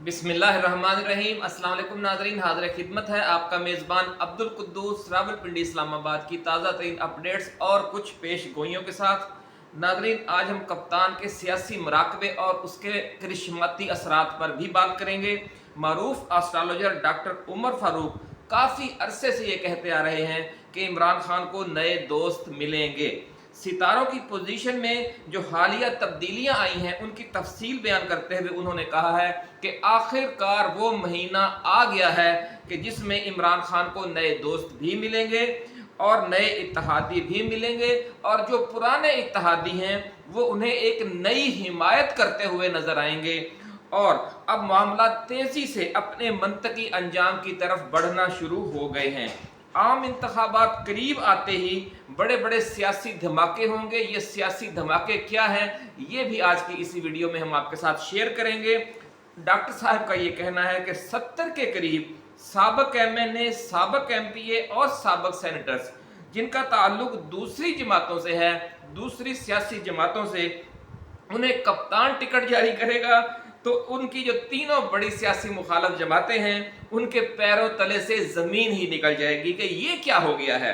बिस्मिल्लाहिर्रहमानिर्रहीम। अस्सलाम वालेकुम नाज़रीन, हाज़िर खिदमत है आपका मेज़बान अब्दुल कुद्दूस रावलपिंडी इस्लामाबाद की ताज़ा तरीन अपडेट्स और कुछ पेश गोइयों के साथ। नाज़रीन, आज हम कप्तान के सियासी मुराकबे और उसके करिश्मती असरात पर भी बात करेंगे। मरूफ एस्ट्रोलॉजर डॉक्टर उमर फारूक काफ़ी अरसे से ये कहते आ रहे हैं कि इमरान खान को नए दोस्त मिलेंगे। सितारों की पोजीशन में जो हालिया तब्दीलियां आई हैं उनकी तफसील बयान करते हुए उन्होंने कहा है कि आखिरकार वो महीना आ गया है कि जिसमें इमरान खान को नए दोस्त भी मिलेंगे और नए इत्तेहादी भी मिलेंगे, और जो पुराने इत्तेहादी हैं वो उन्हें एक नई हिमायत करते हुए नजर आएंगे। और अब मामला तेजी से अपने मंतकी अंजाम की तरफ बढ़ना शुरू हो गए हैं। आम इंतखाबात करीब आते ही बड़े बड़े सियासी धमाके होंगे। ये सियासी धमाके क्या हैं, ये भी आज की इसी वीडियो में हम आपके साथ शेयर करेंगे। डॉक्टर साहब का ये कहना है कि 70 के करीब साबिक MNA, साबिक MPA और साबिक सेनेटर्स जिनका ताल्लुक दूसरी जमातों से है, दूसरी सियासी जमातों से, उन्हें कप्तान टिकट जारी करेगा तो उनकी जो तीनों बड़ी सियासी मुखालफ जमातें हैं उनके पैरों तले से ज़मीन ही निकल जाएगी कि ये क्या हो गया है।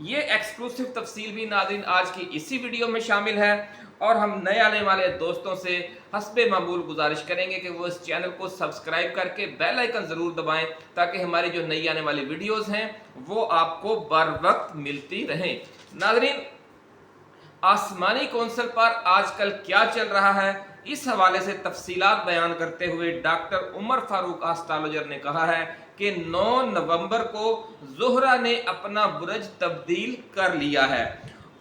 ये एक्सक्लूसिव तफसील भी नाज़रीन आज की इसी वीडियो में शामिल है, और हम नए आने वाले दोस्तों से हस्बे मामूल गुजारिश करेंगे कि वो इस चैनल को सब्सक्राइब करके बेल आइकन ज़रूर दबाएं ताकि हमारी जो नई आने वाली वीडियोज़ हैं वो आपको बर वक्त मिलती रहें। नाज़रीन, आसमानी कौंसिल पर आजकल क्या चल रहा है, इस हवाले से तफसीलात बयान करते हुए डॉक्टर उमर फारूक एस्ट्रोलॉजर ने कहा है कि 9 नवंबर को ज़ोहरा ने अपना बुरज तब्दील कर लिया है।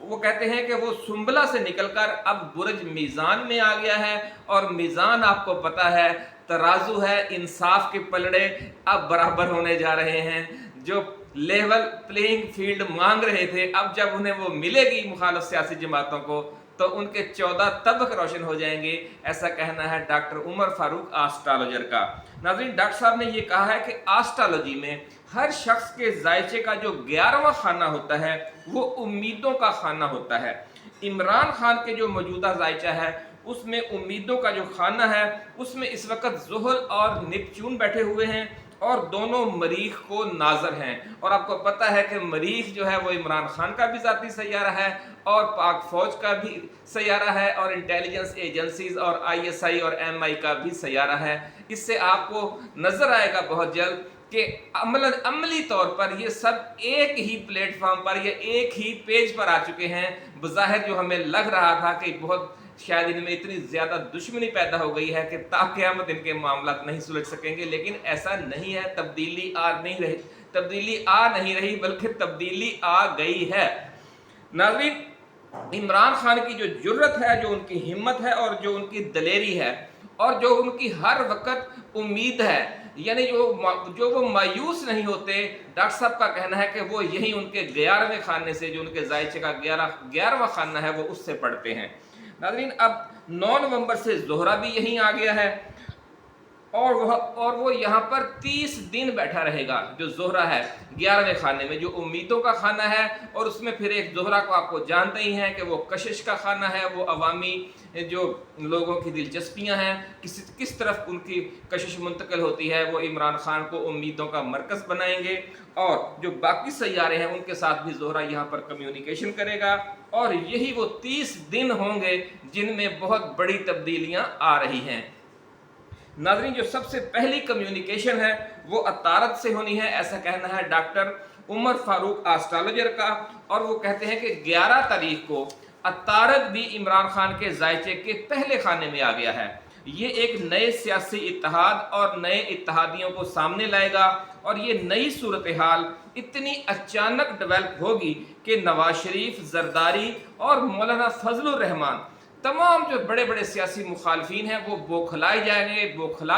वो कहते हैं कि वो सुंबला से निकलकर अब बुरज मीज़ान में आ गया है, और मीज़ान आपको पता है तराजू है, इंसाफ के पलड़े अब बराबर होने जा रहे हैं। जो लेवल प्लेइंग फील्ड मांग रहे थे, अब जब उन्हें वो मिलेगी मुखालिफ सियासी जमातों को तो उनके 14 तबक रोशन हो जाएंगे। ऐसा कहना है डॉक्टर उमर फारूक एस्ट्रोलॉजर का। नाज़रीन, डॉक्टर साहब ने ये कहा है कि एस्ट्रोलॉजी में हर शख्स के जायचे का जो 11वां खाना होता है वो उम्मीदों का खाना होता है। इमरान खान के जो मौजूदा जायचा है उसमें उम्मीदों का जो खाना है उसमें इस वक्त ज़ुहल और नेपच्यून बैठे हुए हैं, और दोनों मरीख को नाजर हैं। और आपको पता है कि मरीख जो है वो इमरान खान का भी ज़ाती सैयारा है और पाक फौज का भी सैयारा है और इंटेलिजेंस एजेंसीज और ISI और MI का भी सैयारा है। इससे आपको नज़र आएगा बहुत जल्द कि अमली तौर पर ये सब एक ही प्लेटफॉर्म पर या एक ही पेज पर आ चुके हैं। बज़ाहिर जो हमें लग रहा था कि बहुत शायद इनमें इतनी ज़्यादा दुश्मनी पैदा हो गई है कि ताक़यामत इनके मामला नहीं सुलझ सकेंगे, लेकिन ऐसा नहीं है। तब्दीली आ नहीं रही बल्कि तब्दीली आ गई है। नाज़रीन, इमरान खान की जो जुर्रत है, जो उनकी हिम्मत है और जो उनकी दलेरी है और जो उनकी हर वक्त उम्मीद है, यानी जो वो मायूस नहीं होते, डॉक्टर साहब का कहना है कि वो यही उनके 11वें खाने से, जो उनके जायचे का 11वां खाना है, वो उससे पढ़ते हैं। नाज़रीन, अब 9 नवंबर से ज़ोहरा भी यहीं आ गया है और वो यहाँ पर 30 दिन बैठा रहेगा। जो ज़ोहरा है 11वें खाने में, जो उम्मीदों का खाना है, और उसमें फिर एक ज़ोहरा को आपको जानते ही हैं कि वो कशिश का खाना है। वो अवामी जो लोगों की दिलचस्पियाँ हैं, किस तरफ उनकी कशिश मुंतकिल होती है, वो इमरान खान को उम्मीदों का मरकज़ बनाएंगे। और जो बाकी सैयारे हैं उनके साथ भी ज़ोहरा यहाँ पर कम्युनिकेशन करेगा, और यही वो 30 दिन होंगे जिनमें बहुत बड़ी तब्दीलियाँ आ रही हैं। नाज़रीन, जो सबसे पहली कम्युनिकेशन है वो अतारत से होनी है, ऐसा कहना है डॉक्टर उमर फारूक एस्ट्रोलॉजर का। और वो कहते हैं कि 11 तारीख को अतारत भी इमरान खान के जायचे के पहले खाने में आ गया है। ये एक नए सियासी इत्तेहाद और नए इत्तेहादियों को सामने लाएगा, और ये नई सूरत हाल इतनी अचानक डेवलप होगी कि नवाज शरीफ, जरदारी और मौलाना फजलुर रहमान, तमाम जो बड़े बड़े सियासी मुखालफीन हैं, वो बौखला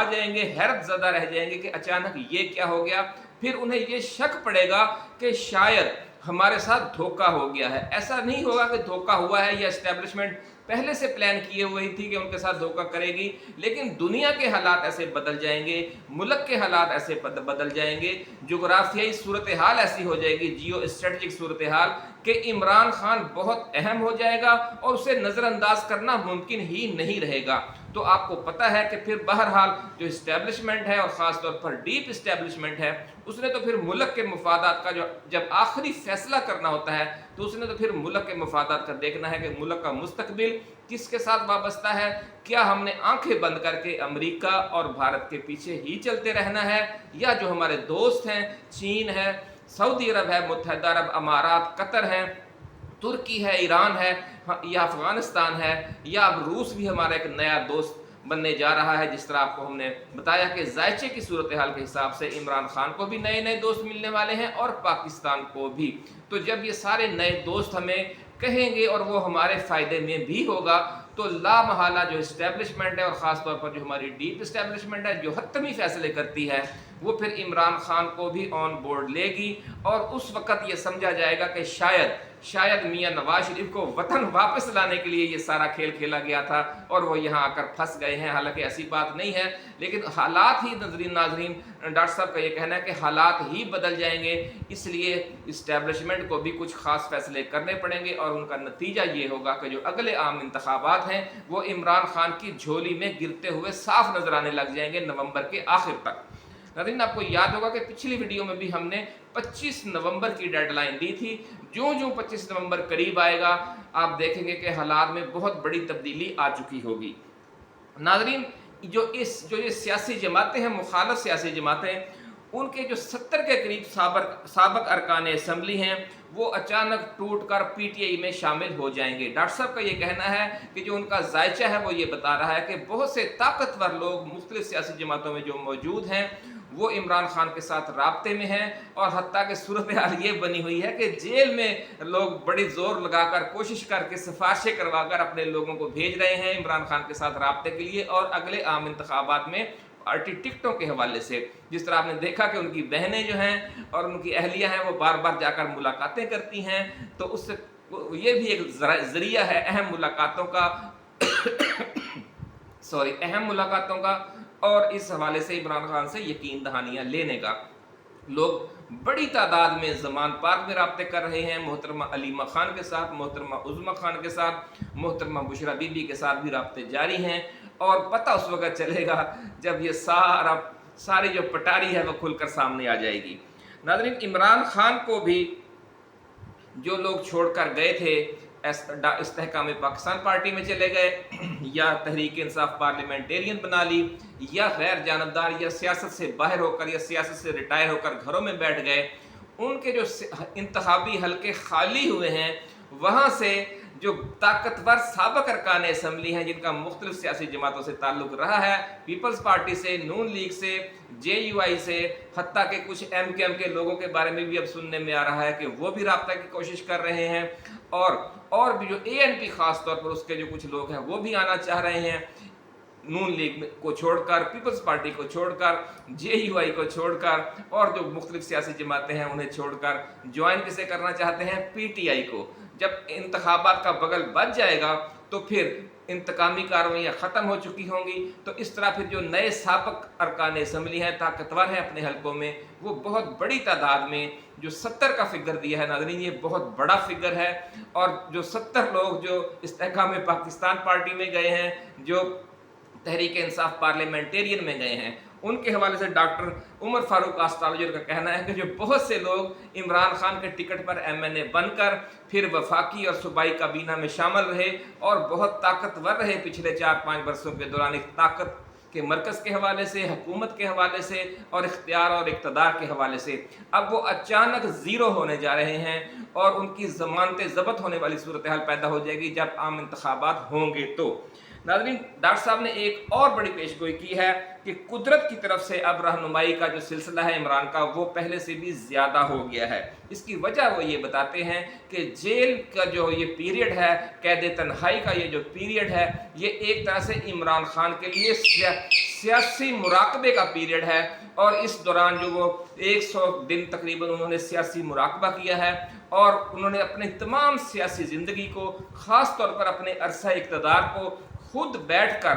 जाएंगे, हैरत ज़दा रह जाएंगे कि अचानक ये क्या हो गया। फिर उन्हें ये शक पड़ेगा कि शायद हमारे साथ धोखा हो गया है। ऐसा नहीं होगा कि धोखा हुआ है, या एस्टेब्लिशमेंट पहले से प्लान किए हुए थी कि उनके साथ धोखा करेगी, लेकिन दुनिया के हालात ऐसे बदल जाएंगे, मुल्क के हालात ऐसे बदल जाएंगे, जोग्राफियाई सूरत हाल ऐसी हो जाएगी, जियो स्ट्रेटजिक सूरत हाल, कि इमरान खान बहुत अहम हो जाएगा और उसे नज़रअंदाज करना मुमकिन ही नहीं रहेगा। تو آپ کو پتہ ہے کہ پھر بہرحال جو اسٹیبلشمنٹ ہے اور خاص طور پر ڈیپ اسٹیبلشمنٹ ہے اس نے تو پھر ملک کے مفادات کا جب آخری فیصلہ کرنا ہوتا ہے تو اس نے تو پھر ملک کے مفادات کا دیکھنا ہے کہ ملک کا مستقبل کس کے ساتھ وابستہ ہے. کیا ہم نے آنکھیں بند کر کے امریکہ اور بھارت کے پیچھے ہی چلتے رہنا ہے, یا جو ہمارے دوست ہیں چین ہے, سعودی عرب ہے, متحدہ عرب امارات, قطر ہے, ترکی ہے, ایران ہے, یا افغانستان ہے, یا اب روس بھی ہمارا ایک نیا دوست بننے جا رہا ہے. جس طرح آپ کو ہم نے بتایا کہ ذائچے کی صورتحال کے حساب سے عمران خان کو بھی نئے نئے دوست ملنے والے ہیں اور پاکستان کو بھی. تو جب یہ سارے نئے دوست ہمیں کہیں گے اور وہ ہمارے فائدے میں بھی ہوگا تو لا محالہ جو اسٹیبلشمنٹ ہے اور خاص طور پر جو ہماری ڈیپ اسٹیبلشمنٹ ہے جو حتمی فیصلے کرتی ہے وہ پھر عمران خان کو بھی آن بورڈ لے گی, اور اس وقت یہ سمجھا جائے گا کہ شاید میاں نواز شریف کو وطن واپس لانے کے لیے یہ سارا کھیل کھیلا گیا تھا اور وہ یہاں آ کر پھنس گئے ہیں. حالانکہ ایسی بات نہیں ہے, لیکن حالات ہی ناظرین ڈاکٹر صاحب کا یہ کہنا ہے کہ حالات ہی بدل جائیں گے, اس لیے اسٹیبلشمنٹ کو بھی کچھ خاص فیصلے کرنے پڑیں گے, اور ان کا نتیجہ یہ ہوگا کہ جو اگلے عام انتخابات ہیں وہ عمران خان کی جھولی میں گرتے ہوئے صاف نظر آنے لگ جائیں گے نومبر کے آخر تک. ناظرین آپ کو یاد ہوگا کہ پچھلی ویڈیو میں بھی ہم نے 25 نومبر کی ڈیڈ لائن دی تھی. جو 25 نومبر قریب آئے گا آپ دیکھیں گے کہ حالات میں بہت بڑی تبدیلی آ چکی ہوگی. ناظرین جو یہ سیاسی جماعتیں ہیں, مخالف سیاسی جماعتیں, ان کے جو 70 کے قریب سابق ارکان اسمبلی ہیں وہ اچانک ٹوٹ کر پی ٹی آئی میں شامل ہو جائیں گے. ڈاکٹر صاحب کا یہ کہنا ہے کہ جو ان کا ذائچہ ہے وہ یہ بتا رہا ہے کہ بہت سے طاقتور لوگ مختلف سیاسی جماعتوں میں جو موجود ہیں وہ عمران خان کے ساتھ رابطے میں ہیں, اور حتیٰ کہ صورتحال یہ بنی ہوئی ہے کہ جیل میں لوگ بڑی زور لگا کر کوشش کر کے سفارشیں کروا کر اپنے لوگوں کو بھیج رہے ہیں عمران خان کے ساتھ رابطے کے لیے, اور اگلے عام انتخابات میں پارٹی ٹکٹوں کے حوالے سے. جس طرح آپ نے دیکھا کہ ان کی بہنیں جو ہیں اور ان کی اہلیہ ہیں وہ بار بار جا کر ملاقاتیں کرتی ہیں, تو اس سے یہ بھی ایک ذریعہ ہے اہم ملاقاتوں کا اور اس حوالے سے عمران خان سے یقین دہانیاں لینے کا. لوگ بڑی تعداد میں زمان پارک میں رابطے کر رہے ہیں, محترمہ علیمہ خان کے ساتھ, محترمہ عظمیٰ خان کے ساتھ, محترمہ بشرا بی بی کے ساتھ بھی رابطے جاری ہیں, اور پتہ اس وقت چلے گا جب یہ ساری جو پٹاری ہے وہ کھل کر سامنے آ جائے گی. ناظرین عمران خان کو بھی جو لوگ چھوڑ کر گئے تھے استحکام پاکستان پارٹی میں چلے گئے, یا تحریک انصاف پارلیمنٹیرین بنا لی, یا غیر جانبدار, یا سیاست سے باہر ہو کر یا سیاست سے ریٹائر ہو کر گھروں میں بیٹھ گئے, ان کے جو انتخابی حلقے خالی ہوئے ہیں وہاں سے جو طاقتور سابق ارکان اسمبلی ہیں جن کا مختلف سیاسی جماعتوں سے تعلق رہا ہے, پیپلز پارٹی سے, نون لیگ سے, جے یو آئی سے, حتیٰ کہ کچھ ایم کے ایم کے لوگوں کے بارے میں بھی اب سننے میں آ رہا ہے کہ وہ بھی رابطہ کی کوشش کر رہے ہیں, اور بھی جو اے این پی خاص طور پر اس کے جو کچھ لوگ ہیں وہ بھی آنا چاہ رہے ہیں, نون لیگ کو چھوڑ کر, پیپلز پارٹی کو چھوڑ کر, جے یو آئی کو چھوڑ کر, اور جو مختلف سیاسی جماعتیں ہیں انہیں چھوڑ کر جوائن کسے کرنا چاہتے ہیں, پی ٹی آئی کو. جب انتخابات کا بغل بچ جائے گا تو پھر انتقامی کارروائیاں ختم ہو چکی ہوں گی, تو اس طرح پھر جو نئے سابق ارکان اسمبلی ہیں طاقتور ہیں اپنے حلقوں میں وہ بہت بڑی تعداد میں, جو 70 کا فگر دیا ہے ناظرین یہ بہت بڑا فگر ہے, اور جو 70 لوگ جو استحکام پاکستان پارٹی میں گئے ہیں, جو تحریک انصاف پارلیمنٹیرین میں گئے ہیں, ان کے حوالے سے ڈاکٹر عمر فاروق آستالوجر کا کہنا ہے کہ جو بہت سے لوگ عمران خان کے ٹکٹ پر ایم این اے بن کر پھر وفاقی اور صوبائی کابینہ میں شامل رہے اور بہت طاقتور رہے پچھلے 4-5 برسوں کے دوران, ایک طاقت کے مرکز کے حوالے سے, حکومت کے حوالے سے, اور اختیار اور اقتدار کے حوالے سے, اب وہ اچانک زیرو ہونے جا رہے ہیں, اور ان کی ضمانتیں ضبط ہونے والی صورتحال پیدا ہو جائے گی جب عام انتخابات ہوں گے. تو ناظرین ڈاکٹر صاحب نے ایک اور بڑی پیش گوئی کی ہے کہ قدرت کی طرف سے اب رہنمائی کا جو سلسلہ ہے عمران کا وہ پہلے سے بھی زیادہ ہو گیا ہے. اس کی وجہ وہ یہ بتاتے ہیں کہ جیل کا جو یہ پیریڈ ہے, قید تنہائی کا یہ جو پیریڈ ہے, یہ ایک طرح سے عمران خان کے لیے سیاسی مراقبے کا پیریڈ ہے, اور اس دوران جو وہ 100 دن تقریباً انہوں نے سیاسی مراقبہ کیا ہے, اور انہوں نے اپنی تمام سیاسی زندگی کو, خاص طور پر اپنے عرصہ اقتدار کو خود بیٹھ کر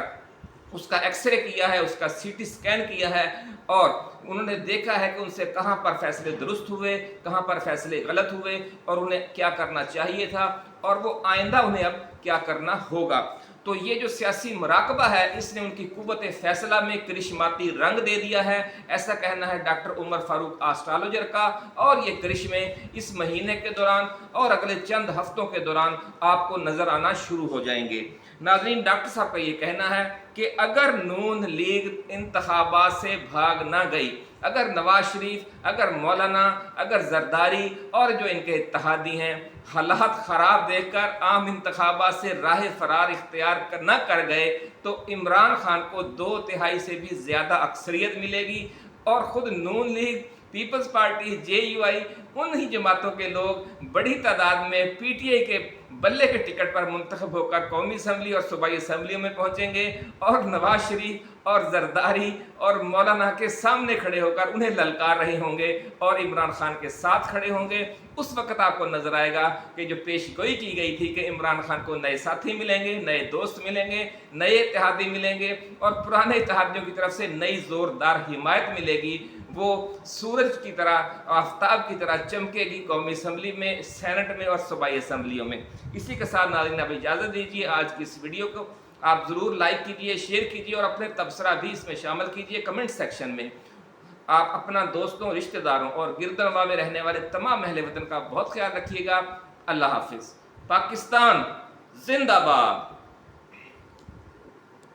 اس کا ایکس رے کیا ہے, اس کا سی ٹی سکین کیا ہے, اور انہوں نے دیکھا ہے کہ ان سے کہاں پر فیصلے درست ہوئے, کہاں پر فیصلے غلط ہوئے, اور انہیں کیا کرنا چاہیے تھا, اور وہ آئندہ انہیں اب کیا کرنا ہوگا. तो ये जो सियासी मुराकबा है इसने उनकी कुव्वत फैसला में करिश्माती रंग दे दिया है, ऐसा कहना है डॉक्टर उमर फारूक एस्ट्रोलॉजर का। और ये करिश्मे इस महीने के दौरान और अगले चंद हफ्तों के दौरान आपको नजर आना शुरू हो जाएंगे। नाज़रीन, डॉक्टर साहब का ये कहना है कि अगर नून लीग इंतखाबात से भाग ना गई, अगर नवाज शरीफ, अगर मौलाना, अगर जरदारी और जो इनके इत्तेहादी हैं हालात ख़राब देखकर आम इंतखाबात से राह फरार इख्तियार न कर गए, तो इमरान खान को 2/3 से भी ज़्यादा अक्सरियत मिलेगी और ख़ुद नून लीग, पीपल्स पार्टी, JUI, उन ही जमातों के लोग बड़ी तादाद में PTI के बल्ले के टिकट पर मुंतखब होकर कौमी असम्बली और सूबाई असम्बलियों में पहुंचेंगे और नवाज शरीफ और जरदारी और मौलाना के सामने खड़े होकर उन्हें ललकार रहे होंगे और इमरान खान के साथ खड़े होंगे। उस वक्त आपको नजर आएगा कि जो पेशगोई की गई थी कि इमरान खान को नए साथी मिलेंगे, नए दोस्त मिलेंगे, नए इत्तेहादी मिलेंगे और पुराने इत्तेहादियों की तरफ से नई जोरदार हिमायत मिलेगी, वो सूरज की तरह, आफ्ताब की तरह चमकेगी कौमी असम्बली में, सेनेट में और सूबाई असम्बलियों में। इसी के साथ नाज़रीन अब इजाज़त दीजिए। आज की इस वीडियो को आप ज़रूर लाइक कीजिए, शेयर कीजिए और अपने तबसरा भी इसमें शामिल कीजिए कमेंट सेक्शन में। आप अपना दोस्तों, रिश्तेदारों और गिरदनवा में रहने वाले तमाम अहले वतन का बहुत ख्याल रखिएगा। अल्लाह हाफिज़। पाकिस्तान जिंदाबाद।